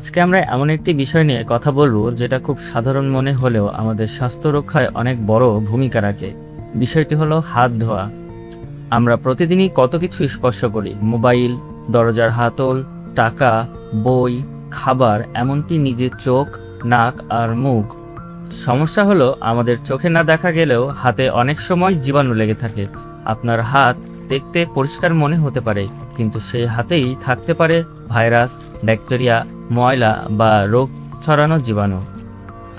আজকে আমরা এমন একটি বিষয় নিয়ে কথা বলবো যেটা খুব সাধারণ মনে হলেও আমাদের স্বাস্থ্য রক্ষায় অনেক বড় ভূমিকা রাখে। বিষয়টি হলো হাত ধোয়া। আমরা প্রতিদিনই কত কিছু স্পর্শ করি, মোবাইল, দরজার হাতল, টাকা, বই, খাবার, এমনকি নিজের চোখ, নাক আর মুখ। সমস্যা হলো আমাদের চোখে না দেখা গেলেও হাতে অনেক সময় জীবাণু লেগে থাকে। আপনার হাত দেখতে পরিষ্কার মনে হতে পারে, কিন্তু সেই হাতেই থাকতে পারে ভাইরাস, ব্যাকটেরিয়া, ময়লা বা রোগ ছড়ানো জীবাণু।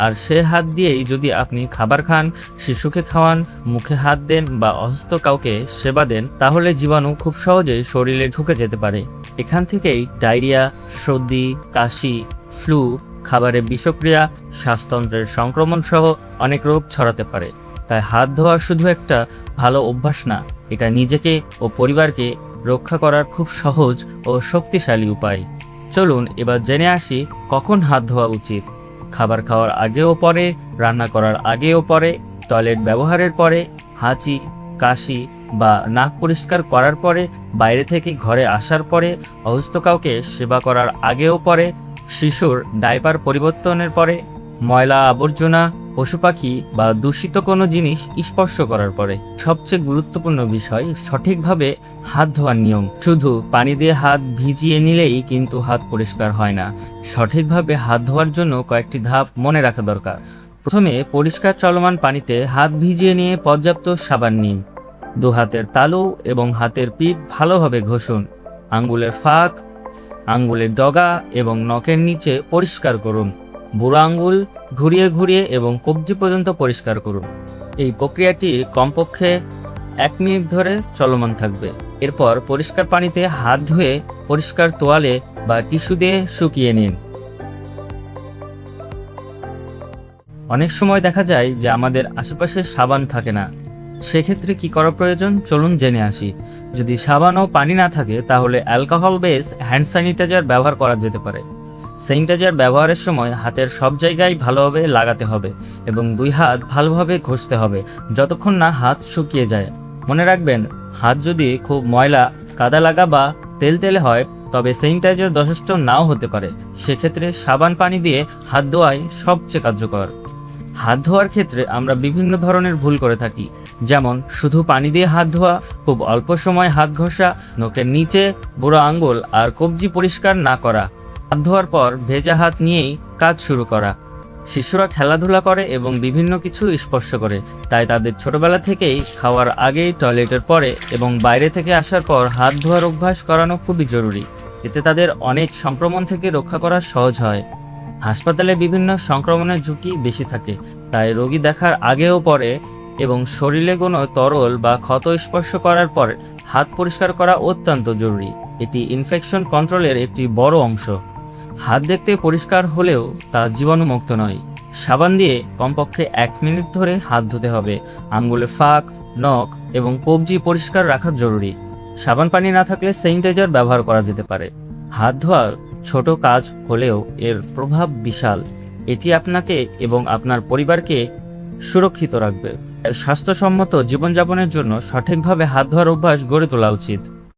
আর সে হাত দিয়েই যদি আপনি খাবার খান, শিশুকে খাওয়ান, মুখে হাত দেন বা অসুস্থ কাউকে সেবা দেন, তাহলে জীবাণু খুব সহজেই শরীরে ঢুকে যেতে পারে। এখান থেকেই ডায়রিয়া, সর্দি, কাশি, ফ্লু, খাবারে বিষক্রিয়া, শ্বাসতন্ত্রের সংক্রমণ সহ অনেক রোগ ছড়াতে পারে। তাই হাত ধোয়া শুধু একটা ভালো অভ্যাস না, এটা নিজেকে ও পরিবারকে রক্ষা করার খুব সহজ ও শক্তিশালী উপায়। চলুন এবার জেনে আসি কখন হাত ধোয়া উচিত। খাবার খাওয়ার আগে ও পরে, রান্না করার আগে ও পরে, টয়লেট ব্যবহারের পরে, হাঁচি, কাশি বা নাক পরিষ্কার করার পরে, বাইরে থেকে ঘরে আসার পরে, অসুস্থ কাউকে সেবা করার আগে ও পরে, শিশুর ডাইপার পরিবর্তনের পরে, ময়লা আবর্জনা, পশু পাখি বা দূষিত কোনো জিনিস স্পর্শ করার পরে। সবচেয়ে গুরুত্বপূর্ণ বিষয় সঠিকভাবে হাত ধোয়ার নিয়ম। শুধু পানি দিয়ে হাত ভিজিয়ে নিলেই কিন্তু হাত পরিষ্কার হয় না। সঠিকভাবে হাত ধোয়ার জন্য কয়েকটি ধাপ মনে রাখা দরকার। প্রথমে পরিষ্কার চলমান পানিতে হাত ভিজিয়ে নিয়ে পর্যাপ্ত সাবান নিন। দু হাতের তালু এবং হাতের পিঠ ভালোভাবে ঘষুন। আঙ্গুলের ফাঁক, আঙ্গুলের ডগা এবং নখের নিচে পরিষ্কার করুন। বুড়ো আঙ্গুল ঘুরিয়ে ঘুরিয়ে এবং কবজি পর্যন্ত পরিষ্কার করুন। এই প্রক্রিয়াটি কমপক্ষে 1 মিনিট ধরে চলমান থাকবে। এরপর পরিষ্কার পানিতে হাত ধুয়ে পরিষ্কার তোয়ালে বা টিস্যু দিয়ে শুকিয়ে নিন। অনেক সময় দেখা যায় যে আমাদের আশেপাশে সাবান থাকে না। সেক্ষেত্রে কি করা প্রয়োজন, চলুন জেনে আসি। যদি সাবান ও পানি না থাকে তাহলে অ্যালকোহল বেস হ্যান্ড স্যানিটাইজার ব্যবহার করা যেতে পারে। স্যানিটাইজার ব্যবহারের সময় হাতের সব জায়গায় ভালোভাবে লাগাতে হবে এবং 2 হাত ভালোভাবে ঘষতে হবে যতক্ষণ না হাত শুকিয়ে যায়। মনে রাখবেন, হাত যদি খুব ময়লা, কাদা লাগা বা তেলতেলে হয় তবে স্যানিটাইজার যথেষ্ট নাও হতে পারে। সেক্ষেত্রে সাবান পানি দিয়ে হাত ধোয়াই সবচেয়ে কার্যকর। হাত ধোয়ার ক্ষেত্রে আমরা বিভিন্ন ধরনের ভুল করে থাকি, যেমন শুধু পানি দিয়ে হাত ধোয়া, খুব অল্প সময় হাত ঘষা, নখের নিচে, বুড়ো আঙ্গুল আর কবজি পরিষ্কার না করা, হাত ধোয়ার পর ভেজা হাত নিয়েই কাজ শুরু করা। শিশুরা খেলাধুলা করে এবং বিভিন্ন কিছু স্পর্শ করে, তাই তাদের ছোটবেলা থেকেই খাওয়ার আগে, টয়লেটের পরে এবং বাইরে থেকে আসার পর হাত ধোয়ার অভ্যাস করানো খুবই জরুরি। এতে তাদের অনেক সংক্রমণ থেকে রক্ষা করা সহজ হয়। হাসপাতালে বিভিন্ন সংক্রমণের ঝুঁকি বেশি থাকে, তাই রোগী দেখার আগে ও পরে এবং শরীরে কোনো তরল বা ক্ষত স্পর্শ করার পর হাত পরিষ্কার করা অত্যন্ত জরুরি। এটি ইনফেকশন কন্ট্রোলের একটি বড় অংশ। হাত দেখতে পরিষ্কার হলেও তা জীবাণুমুক্ত নয়। সাবান দিয়ে কমপক্ষে 1 মিনিট ধরে হাত ধুতে হবে। আঙ্গুলের ফাঁক, নখ এবং কবজি পরিষ্কার রাখা জরুরি। সাবান পানি না থাকলে স্যানিটাইজার ব্যবহার করা যেতে পারে। হাত ধোয়ার ছোট কাজ হলেও এর প্রভাব বিশাল। এটি আপনাকে এবং আপনার পরিবারকে সুরক্ষিত রাখবে। স্বাস্থ্যসম্মত জীবনযাপনের জন্য সঠিকভাবে হাত ধোয়ার অভ্যাস গড়ে তোলা উচিত।